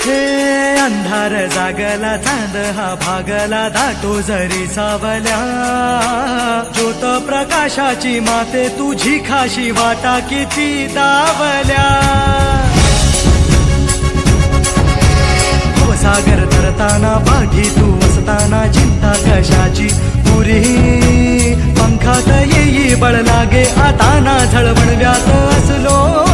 हे अंधार जागला चांद हा भागला दाटो जरी सावल्या ज्योत प्रकाशाची माते तुझी खाशी वाटा किती दावल्या सागर तरताना पाठी तू असताना चिंता कशाची पुरी पंखात येई बळ लागे आता ना झळवण व्यात असलो